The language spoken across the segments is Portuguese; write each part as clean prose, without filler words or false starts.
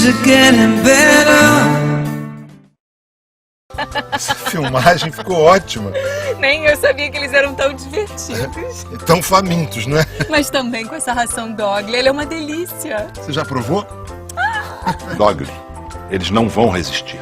are getting better. Essa filmagem ficou ótima. Nem eu sabia que eles eram tão divertidos. E tão famintos, não é? Mas também com essa ração Dogly, ele é uma delícia. Você já provou? Dogly, eles não vão resistir.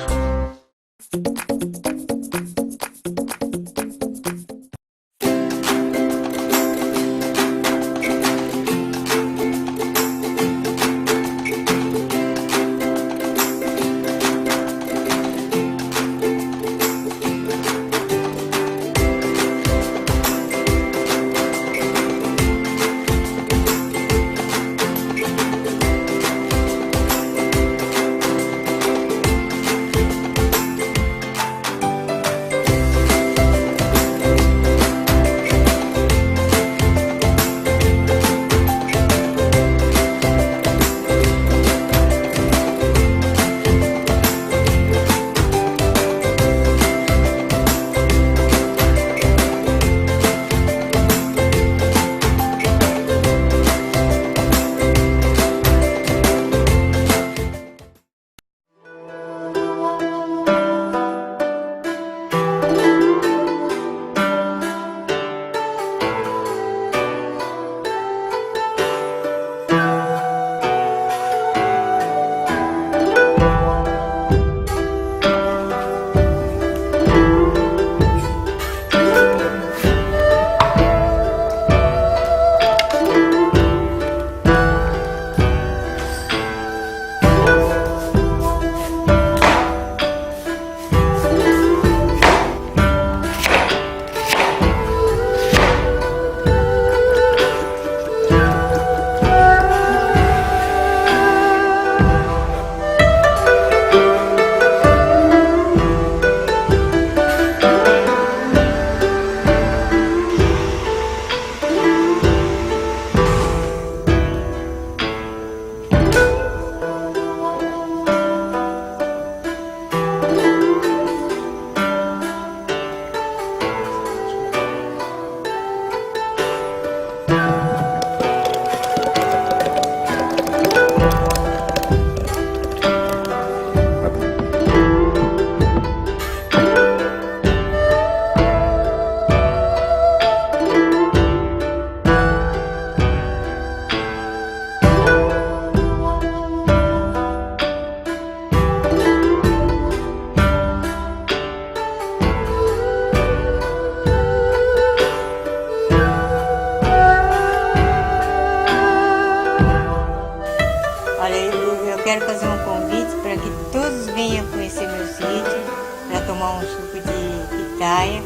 Eu quero fazer um convite para que todos venham conhecer meu sítio, para tomar um suco de pitaia,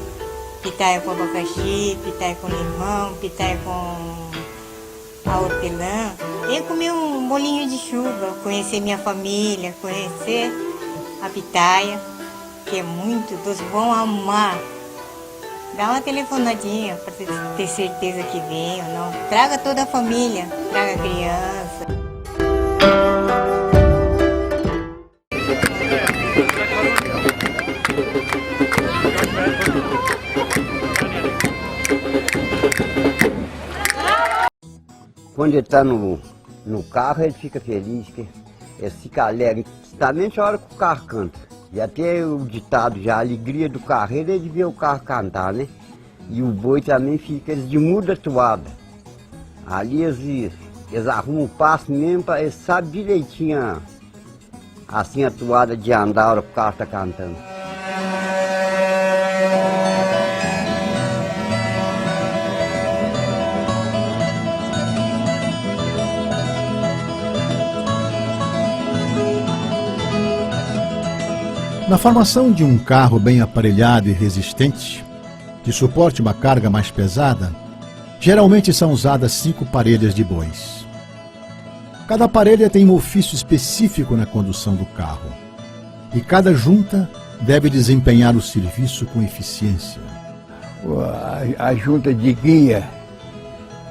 pitaia com abacaxi, pitaia com limão, pitaia com a hortelã. E comer um bolinho de chuva, conhecer minha família, conhecer a pitaia, que é muito doce, vão amar. Dá uma telefonadinha para ter certeza que vem ou não. Traga toda a família, traga criança. Quando ele está no carro, ele fica feliz, que ele fica alegre, justamente a hora que o carro canta. E até o ditado já, a alegria do carreiro é de ver o carro cantar, né? E o boi também fica, eles de muda toada. Ali eles arrumam o passo mesmo, eles sabem direitinho assim a toada de andar a hora que o carro está cantando. Na formação de um carro bem aparelhado e resistente, que suporte uma carga mais pesada, geralmente são usadas 5 parelhas de bois. Cada parelha tem um ofício específico na condução do carro, e cada junta deve desempenhar o serviço com eficiência. A junta de guia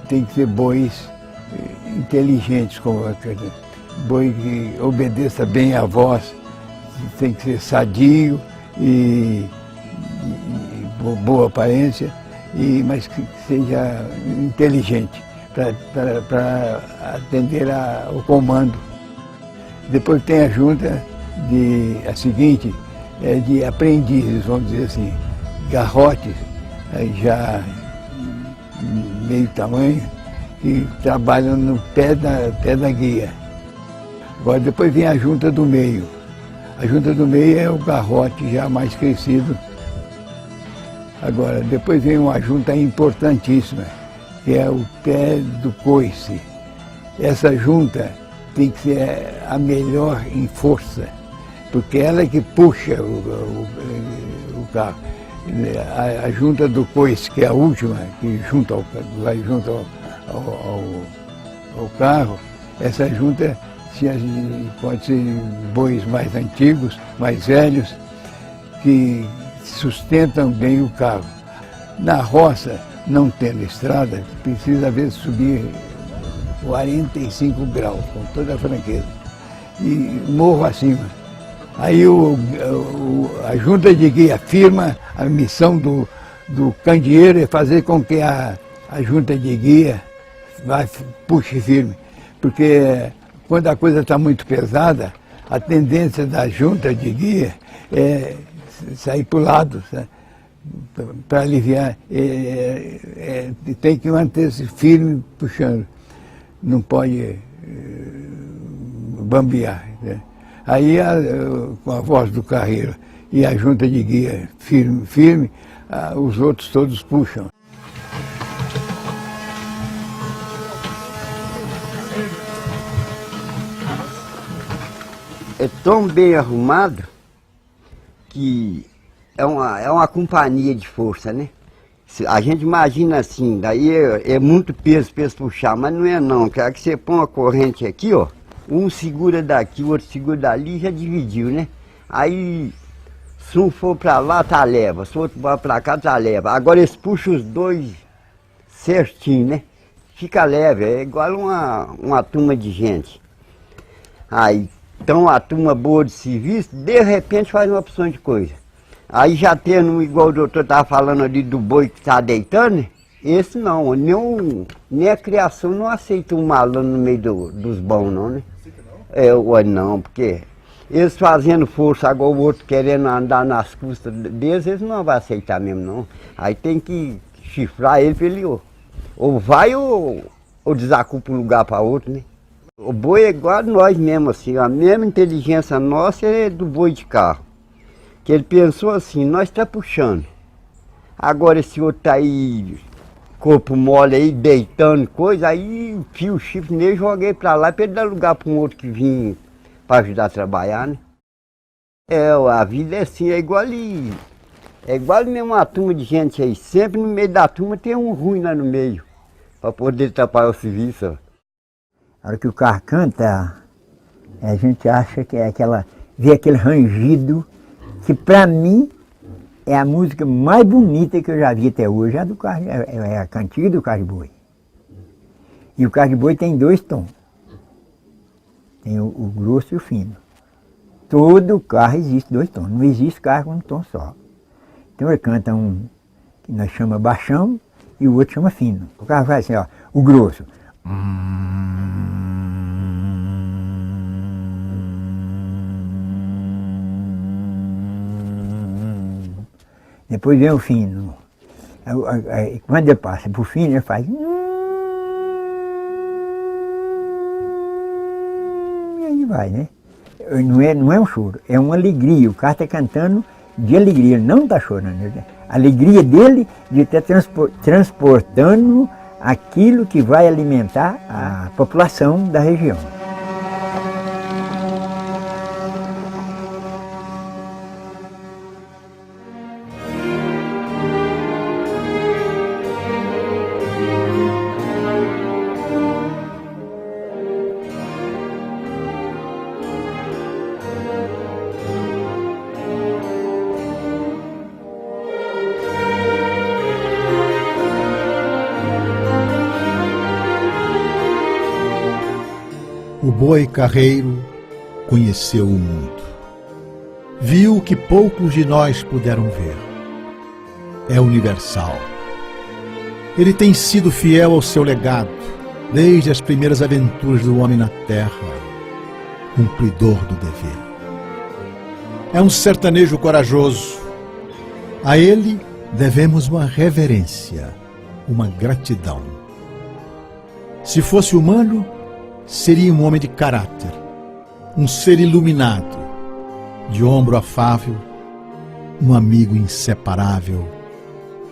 tem que ser bois inteligentes, boi que obedeça bem a voz, tem que ser sadio e boa aparência, mas que seja inteligente para atender o comando. Depois tem a junta a seguinte, de aprendizes, vamos dizer assim, garrotes, já meio tamanho, que trabalham no pé da guia. Agora depois vem a junta do meio. A junta do meio é o garrote já mais crescido. Agora depois vem uma junta importantíssima, que é o pé do coice. Essa junta tem que ser a melhor em força, porque ela é que puxa o carro. A junta do coice, que é a última, que vai junto ao carro, essa junta pode ser bois mais antigos, mais velhos, que sustentam bem o carro. Na roça, não tendo estrada, precisa às vezes subir 45 graus, com toda a franqueza, e morro acima. Aí a junta de guia firma, a missão do candeeiro é fazer com que a junta de guia puxe firme, porque quando a coisa está muito pesada, a tendência da junta de guia é sair para o lado, para aliviar. Tem que manter-se firme puxando, não pode bambear. Aí, com a voz do carreiro e a junta de guia firme, os outros todos puxam. É tão bem arrumado que é uma companhia de força, né? A gente imagina assim, daí é muito peso puxar, mas não é não, que você põe uma corrente aqui, ó, um segura daqui, o outro segura dali, já dividiu, né? Aí, se um for pra lá, tá leva, se o outro vai pra cá, tá leva. Agora eles puxam os dois certinho, né? Fica leve, é igual uma turma de gente. Aí, então a turma boa de serviço, de repente faz uma opção de coisa. Aí já tendo, igual o doutor estava falando ali do boi que está deitando, né? Esse não, nem a criação não aceita um malandro no meio dos bons não, né? Não, porque eles fazendo força, agora o outro querendo andar nas custas deles, eles não vão aceitar mesmo não. Aí tem que chifrar ele para ele ou vai ou desacupa um lugar para outro, né? O boi é igual a nós mesmo, assim, a mesma inteligência nossa é do boi de carro. Que ele pensou assim, nós está puxando. Agora esse outro tá aí, corpo mole aí, deitando coisa, aí fio o chifre nele, joguei para lá para ele dar lugar para um outro que vinha para ajudar a trabalhar, né? A vida é assim, é igual mesmo uma turma de gente aí, sempre no meio da turma tem um ruim lá no meio, para poder atrapalhar o serviço, ó. A hora que o carro canta, a gente acha que é vê aquele rangido, que para mim é a música mais bonita que eu já vi até hoje, a do carro, é a cantiga do carro de boi. E o carro de boi tem 2 tons, tem o grosso e o fino. Todo carro existe 2 tons, não existe carro com um tom só. Então ele canta um que nós chamamos baixão e o outro chama fino. O carro faz assim, ó, o grosso. Depois vem o fino. Quando ele passa para o fino, ele faz. E aí vai, né? Não é um choro, é uma alegria. O carro está cantando de alegria, ele não está chorando. A alegria dele de estar transportando aquilo que vai alimentar a população da região. O boi carreiro conheceu o mundo. Viu o que poucos de nós puderam ver. É universal. Ele tem sido fiel ao seu legado, desde as primeiras aventuras do homem na terra. cumpridor do dever. É um sertanejo corajoso. A ele devemos uma reverência, uma gratidão. Se fosse humano, seria um homem de caráter, um ser iluminado, de ombro afável, um amigo inseparável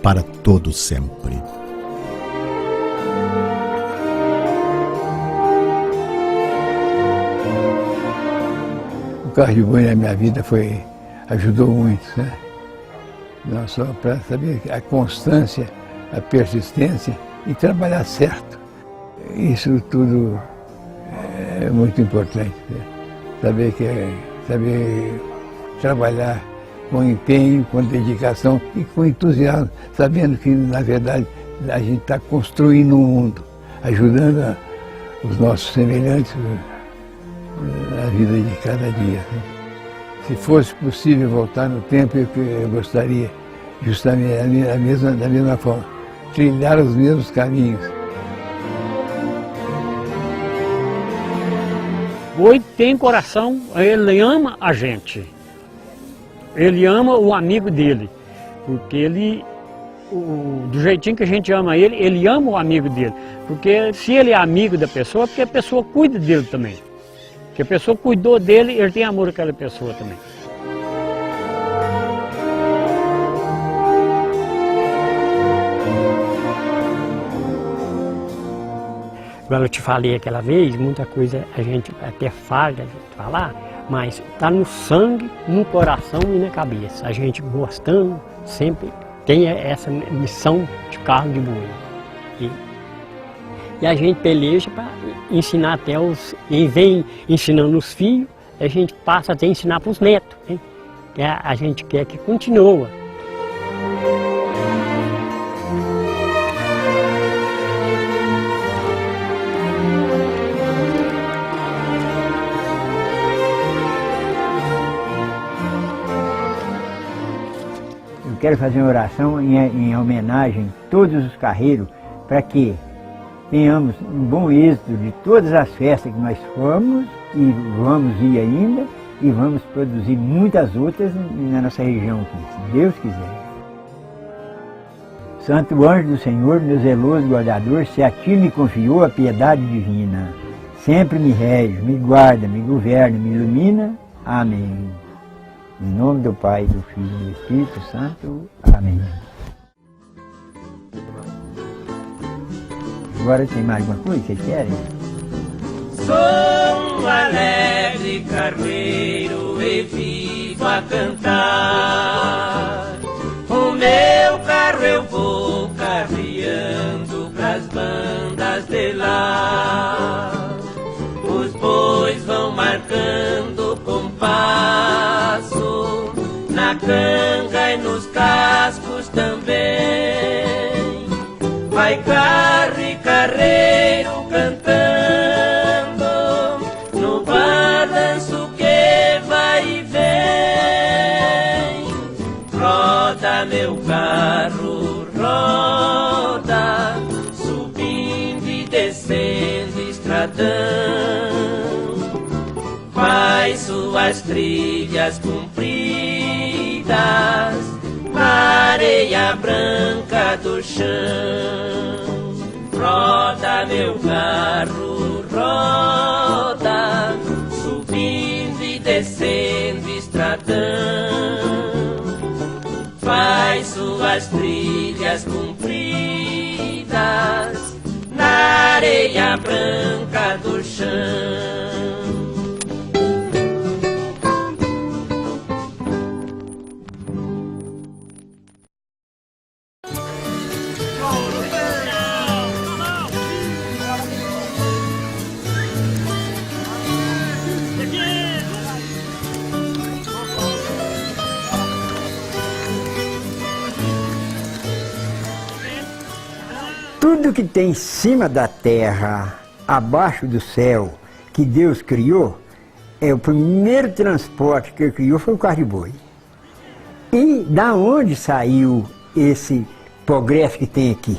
para todo sempre. O carro de boi na minha vida ajudou muito, né? Não só para saber a constância, a persistência e trabalhar certo. Isso tudo é muito importante, né? Saber trabalhar com empenho, com dedicação e com entusiasmo, sabendo que, na verdade, a gente está construindo um mundo, ajudando os nossos semelhantes na vida de cada dia. Se fosse possível voltar no tempo, eu gostaria justamente da mesma forma, trilhar os mesmos caminhos. Boi tem coração, ele ama a gente. Ele ama o amigo dele, porque do jeitinho que a gente ama ele ama o amigo dele. Porque se ele é amigo da pessoa, é porque a pessoa cuida dele também. Se a pessoa cuidou dele, ele tem amor àquela pessoa também. Igual eu te falei aquela vez, muita coisa a gente até falha de falar, mas está no sangue, no coração e na cabeça. A gente gostando, sempre tem essa missão de carro de boi. E a gente peleja para ensinar até e vem ensinando os filhos, a gente passa até a ensinar para os netos, né? A gente quer que continue. Eu quero fazer uma oração em homenagem a todos os carreiros, para que tenhamos um bom êxito de todas as festas que nós fomos e vamos ir ainda, e vamos produzir muitas outras na nossa região aqui, se Deus quiser. Santo anjo do Senhor, meu zeloso guardador, se a ti me confiou a piedade divina, sempre me rege, me guarda, me governa, me ilumina. Amém. Em nome do Pai, do Filho e do Espírito Santo. Amém. Agora tem mais alguma coisa que vocês querem? Sou um alegre carreiro e vivo a cantar. O meu carro eu vou carreando pras bandas de lá. Os bois vão marcando compasso na canga e nos cascos também. Vai carreiro cantando no balanço que vai e vem. Roda meu carro, roda, subindo e descendo estradão. Faz suas trilhas compridas na areia branca do chão. Roda meu carro, roda, subindo e descendo estradão. Faz suas trilhas compridas na areia branca do chão. Tudo que tem em cima da terra, abaixo do céu, que Deus criou, o primeiro transporte que Ele criou foi o carro de boi. E da onde saiu esse progresso que tem aqui?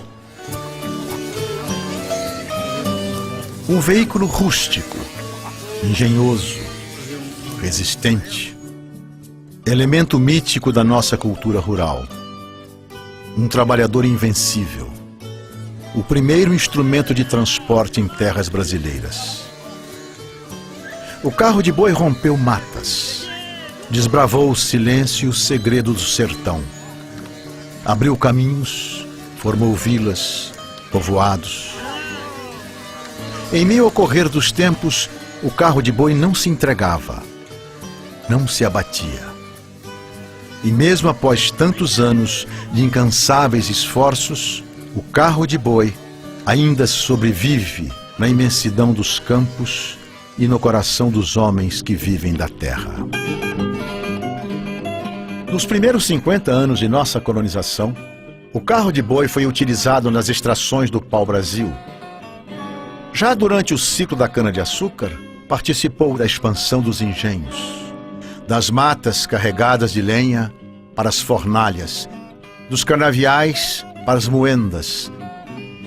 Um veículo rústico, engenhoso, resistente, elemento mítico da nossa cultura rural. Um trabalhador invencível. O primeiro instrumento de transporte em terras brasileiras. O carro de boi rompeu matas, desbravou o silêncio e o segredo do sertão. Abriu caminhos, formou vilas, povoados. Em meio ao correr dos tempos, o carro de boi não se entregava, não se abatia. E mesmo após tantos anos de incansáveis esforços, o carro de boi ainda sobrevive na imensidão dos campos e no coração dos homens que vivem da terra. Nos primeiros 50 anos de nossa colonização, o carro de boi foi utilizado nas extrações do pau-brasil. Já durante o ciclo da cana-de-açúcar, participou da expansão dos engenhos, das matas carregadas de lenha para as fornalhas, dos canaviais para as moendas,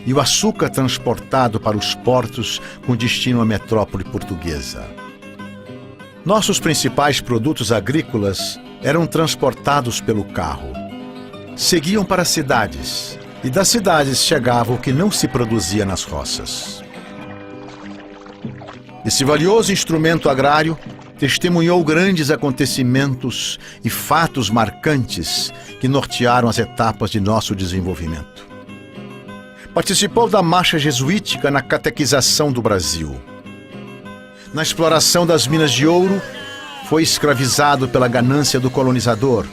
e o açúcar transportado para os portos com destino à metrópole portuguesa. Nossos principais produtos agrícolas eram transportados pelo carro. Seguiam para as cidades, e das cidades chegava o que não se produzia nas roças. Esse valioso instrumento agrário testemunhou grandes acontecimentos e fatos marcantes que nortearam as etapas de nosso desenvolvimento. Participou da marcha jesuítica na catequização do Brasil. Na exploração das minas de ouro, foi escravizado pela ganância do colonizador,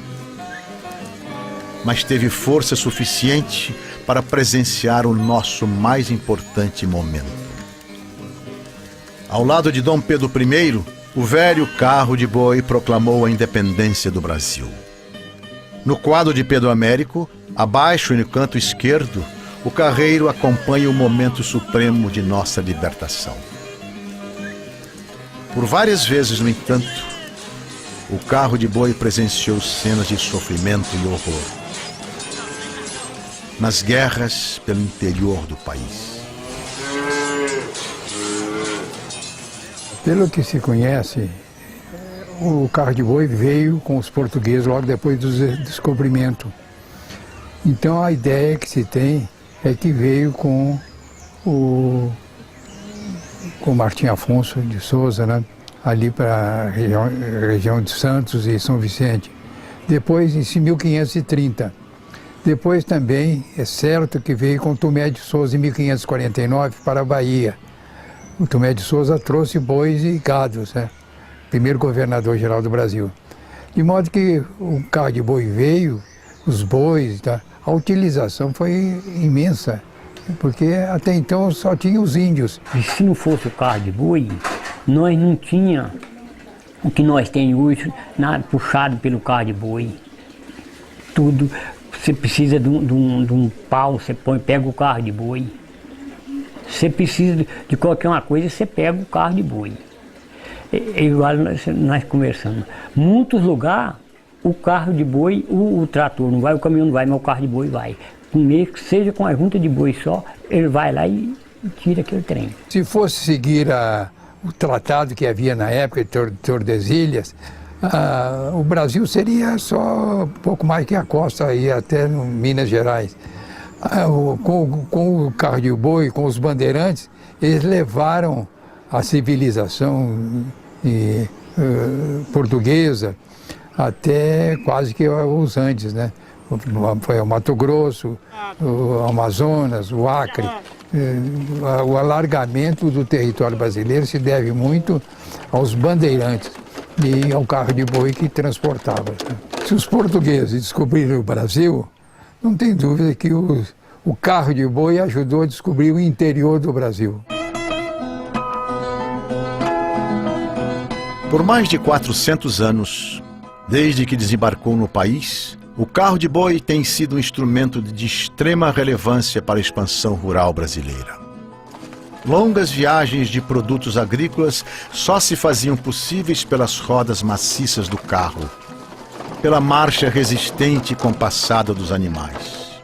mas teve força suficiente para presenciar o nosso mais importante momento. Ao lado de Dom Pedro I, o velho carro de boi proclamou a independência do Brasil. No quadro de Pedro Américo, abaixo e no canto esquerdo, o carreiro acompanha o momento supremo de nossa libertação. Por várias vezes, no entanto, o carro de boi presenciou cenas de sofrimento e horror nas guerras pelo interior do país. Pelo que se conhece, o carro de boi veio com os portugueses logo depois do descobrimento. Então a ideia que se tem é que veio com Martim Afonso de Souza, né? Ali para a região de Santos e São Vicente. Depois, em 1530. Depois também é certo que veio com Tomé de Souza em 1549 para a Bahia. O Tomé de Souza trouxe bois e gados, né? Primeiro governador-geral do Brasil. De modo que o carro de boi veio, os bois, tá? A utilização foi imensa, porque até então só tinha os índios. E se não fosse o carro de boi, nós não tínhamos o que nós temos hoje, nada puxado pelo carro de boi. Tudo, você precisa de um pau, você pega o carro de boi. Você precisa de qualquer uma coisa, você pega o carro de boi. É igual nós conversamos. Muitos lugares, o carro de boi, o trator não vai, o caminhão não vai, mas o carro de boi vai. Mesmo que seja com a junta de boi só, ele vai lá e tira aquele trem. Se fosse seguir o tratado que havia na época de Tordesilhas, o Brasil seria só um pouco mais que a costa, aí até no Minas Gerais. Com o carro de boi, com os bandeirantes, eles levaram a civilização portuguesa até quase que os Andes, né? Foi o Mato Grosso, o Amazonas, o Acre. O alargamento do território brasileiro se deve muito aos bandeirantes e ao carro de boi que transportava. Se os portugueses descobriram o Brasil, não tem dúvida que o carro de boi ajudou a descobrir o interior do Brasil. Por mais de 400 anos, desde que desembarcou no país, o carro de boi tem sido um instrumento de extrema relevância para a expansão rural brasileira. Longas viagens de produtos agrícolas só se faziam possíveis pelas rodas maciças do carro, pela marcha resistente e compassada dos animais.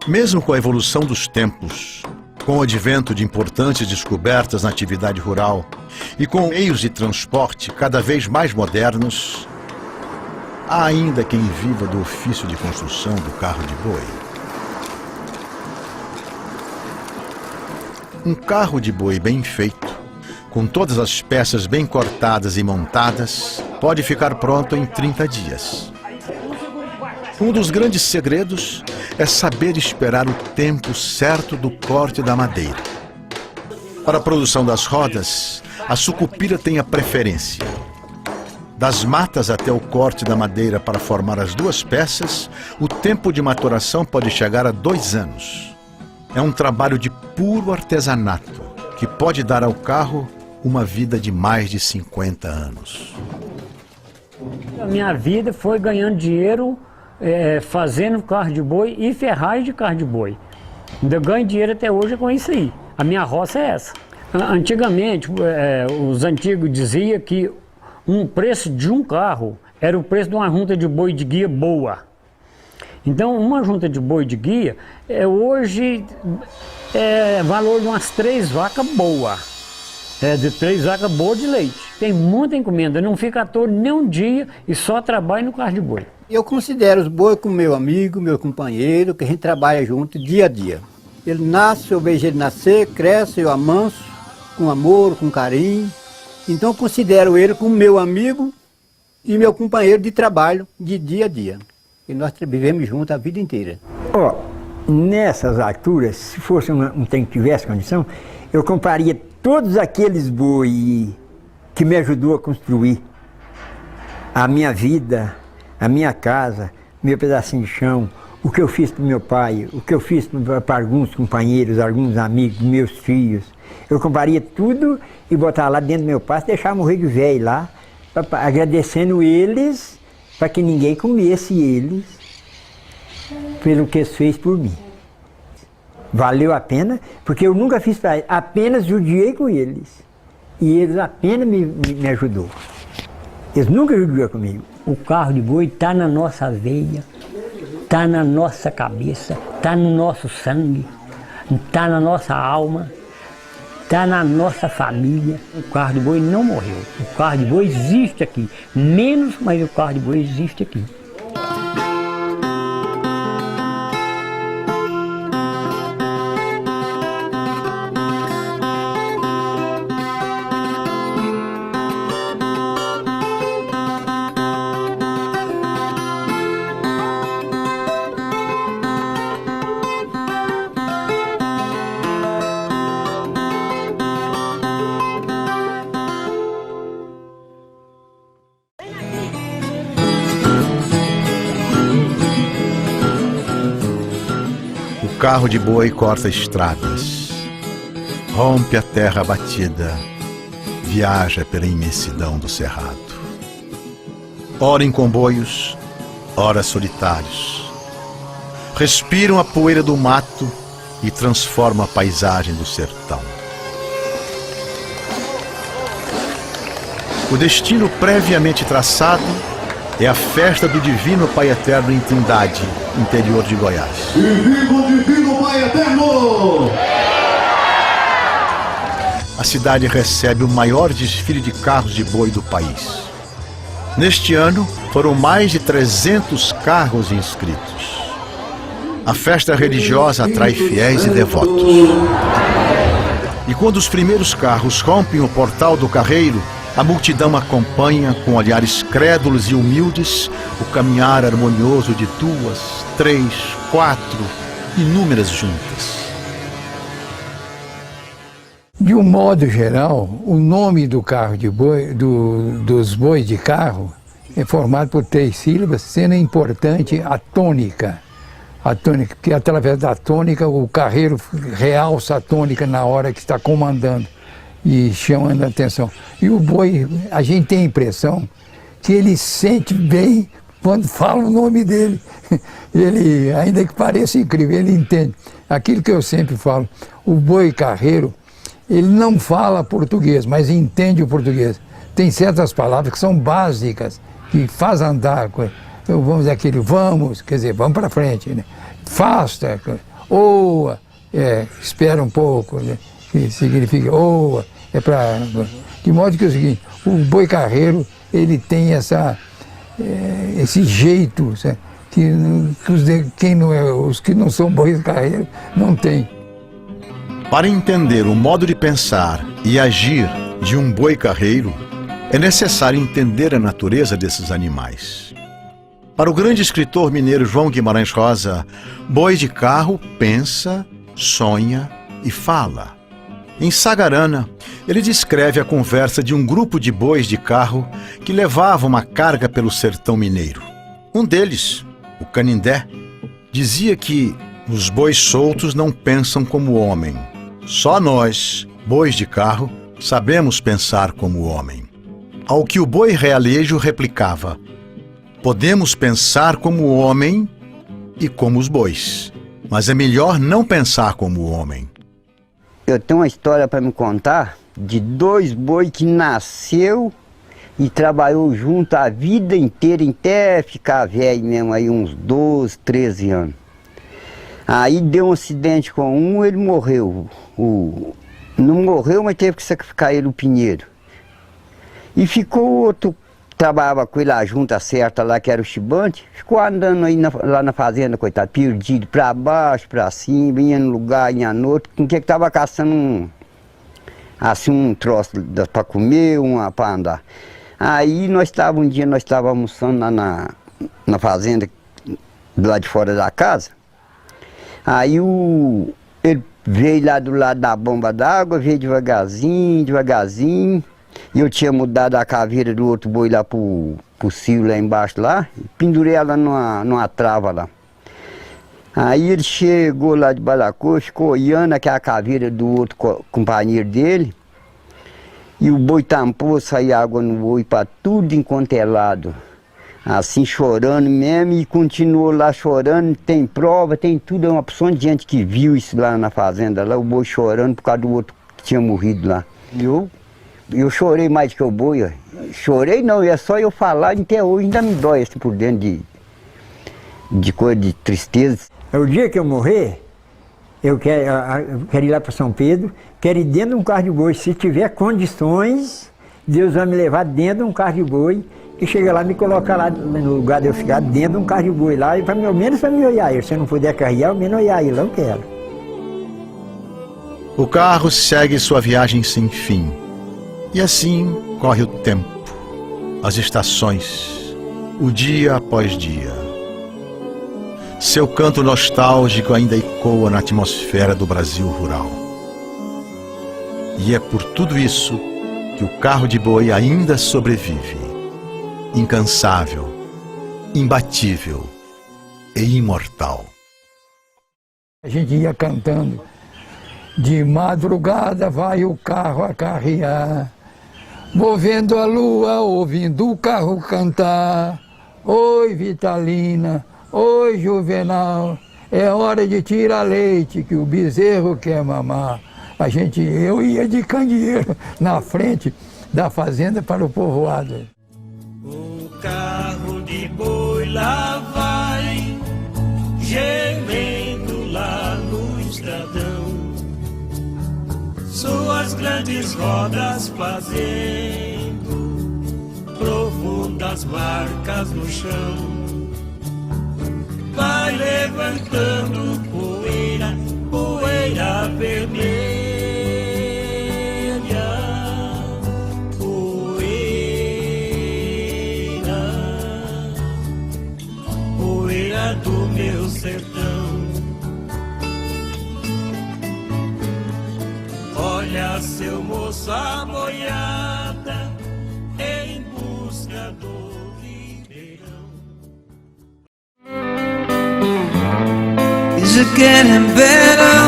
Mesmo com a evolução dos tempos, Com o advento de importantes descobertas na atividade rural e com meios de transporte cada vez mais modernos, há ainda quem viva do ofício de construção do carro de boi. Um carro de boi bem feito, com todas as peças bem cortadas e montadas, pode ficar pronto em 30 dias. Um dos grandes segredos é saber esperar o tempo certo do corte da madeira. Para a produção das rodas, a sucupira tem a preferência. Das matas até o corte da madeira para formar as duas peças, o tempo de maturação pode chegar a 2 anos. É um trabalho de puro artesanato, que pode dar ao carro uma vida de mais de 50 anos. A minha vida foi ganhando dinheiro, fazendo carro de boi e ferragem de carro de boi. Ainda ganho dinheiro até hoje com isso aí. A minha roça é essa. Antigamente, os antigos diziam que um preço de um carro era o preço de uma junta de boi de guia boa. Então, uma junta de boi de guia, hoje, é valor de umas 3 vacas boas. De 3 vacas boas de leite. Tem muita encomenda, não fica à toa nem um dia e só trabalha no carro de boi. Eu considero os bois como meu amigo, meu companheiro, que a gente trabalha junto dia a dia. Ele nasce, eu vejo ele nascer, cresce, eu amanso, com amor, com carinho. Então eu considero ele como meu amigo e meu companheiro de trabalho de dia a dia. E nós vivemos juntos a vida inteira. Nessas alturas, se fosse um trem que tivesse condição, eu compraria todos aqueles boi que me ajudou a construir a minha vida, a minha casa, meu pedacinho de chão, o que eu fiz para o meu pai, o que eu fiz para alguns companheiros, alguns amigos, meus filhos. Eu compraria tudo e botar lá dentro do meu pasto e deixar morrer de velho lá, agradecendo eles, para que ninguém comesse eles pelo que eles fez por mim. Valeu a pena, porque eu nunca fiz para eles, apenas judiei com eles. E eles apenas me ajudou. Eles nunca judiaram comigo. O carro de boi está na nossa veia, está na nossa cabeça, está no nosso sangue, está na nossa alma, está na nossa família. O carro de boi não morreu. O carro de boi existe aqui. Menos, mas o carro de boi existe aqui. O carro de boi corta estradas, rompe a terra batida, viaja pela imensidão do cerrado. Ora em comboios, ora solitários. Respiram a poeira do mato e transformam a paisagem do sertão. O destino previamente traçado é a festa do Divino Pai Eterno em Trindade, interior de Goiás. E viva o Divino Pai Eterno! A cidade recebe o maior desfile de carros de boi do país. Neste ano, foram mais de 300 carros inscritos. A festa religiosa atrai fiéis e devotos. E quando os primeiros carros rompem o portal do carreiro, a multidão acompanha com olhares crédulos e humildes o caminhar harmonioso de 2, 3, 4, inúmeras juntas. De um modo geral, o nome do carro de boi, dos bois de carro, é formado por 3 sílabas, sendo importante a tônica. A tônica, porque através da tônica o carreiro realça a tônica na hora que está comandando e chamando a atenção. E o boi, a gente tem a impressão que ele sente bem quando fala o nome dele. Ele, ainda que pareça incrível, ele entende. Aquilo que eu sempre falo, o boi carreiro, ele não fala português, mas entende o português. Tem certas palavras que são básicas, que faz andar. Então, vamos dizer aquele vamos, quer dizer, vamos para frente, né? Fasta, oa, espera um pouco, né? Que significa, é para... De modo que é o seguinte, o boi carreiro, ele tem esse jeito, sabe? Os que não são bois carreiros não tem. Para entender o modo de pensar e agir de um boi carreiro, é necessário entender a natureza desses animais. Para o grande escritor mineiro João Guimarães Rosa, boi de carro pensa, sonha e fala. Em Sagarana, ele descreve a conversa de um grupo de bois de carro que levava uma carga pelo sertão mineiro. Um deles, o Canindé, dizia que os bois soltos não pensam como o homem. Só nós, bois de carro, sabemos pensar como o homem. Ao que o boi realejo replicava: podemos pensar como o homem e como os bois, mas é melhor não pensar como o homem. Eu tenho uma história para me contar de 2 bois que nasceu e trabalhou junto a vida inteira, até ficar velho mesmo, aí uns 12, 13 anos. Aí deu um acidente com um, ele morreu. Não morreu, mas teve que sacrificar ele, o Pinheiro. E ficou outro, trabalhava com ele a junta certa lá, que era o Chibante, ficou andando aí lá na fazenda, coitado, perdido, para baixo, para cima, ia num lugar, ia no outro, com que estava caçando um troço para comer, para andar. Aí um dia nós estávamos almoçando lá na fazenda, do lado de fora da casa. Aí ele veio lá do lado da bomba d'água, veio devagarzinho, devagarzinho. E eu tinha mudado a caveira do outro boi lá pro cio lá embaixo lá, e pendurei ela numa trava lá. Aí ele chegou lá de Balacô, ficou olhando aquela caveira do outro companheiro dele. E o boi tampou, saía água no boi para tudo enquanto é lado. Assim chorando mesmo, e continuou lá chorando, tem prova, tem tudo, é uma opção de gente que viu isso lá na fazenda, lá o boi chorando por causa do outro que tinha morrido lá. E eu chorei mais que o boi, ó. Chorei não, é só eu falar, até hoje ainda me dói assim por dentro de coisa, de tristeza. O dia que eu morrer, eu quero ir lá para São Pedro, quero ir dentro de um carro de boi. Se tiver condições, Deus vai me levar dentro de um carro de boi e chega lá e me colocar lá no lugar de eu ficar dentro de um carro de boi lá, e ao menos para me olhar ele. Se eu não puder carregar, ao menos olhar ele, eu quero. O carro segue sua viagem sem fim. E assim corre o tempo, as estações, o dia após dia. Seu canto nostálgico ainda ecoa na atmosfera do Brasil rural. E é por tudo isso que o carro de boi ainda sobrevive, incansável, imbatível e imortal. A gente ia cantando: de madrugada vai o carro a carrear, movendo a lua, ouvindo o carro cantar. Oi, Vitalina, oi, Juvenal, é hora de tirar leite que o bezerro quer mamar. Eu ia de candeeiro na frente da fazenda para o povoado. O carro de boi lá vai, gemendo lá no estradão, suas grandes rodas fazendo profundas marcas no chão. Vai levantando poeira, poeira vermelha, poeira do meu sertão. Olha, seu moço, a boiada em busca do ribeirão. Is it getting better?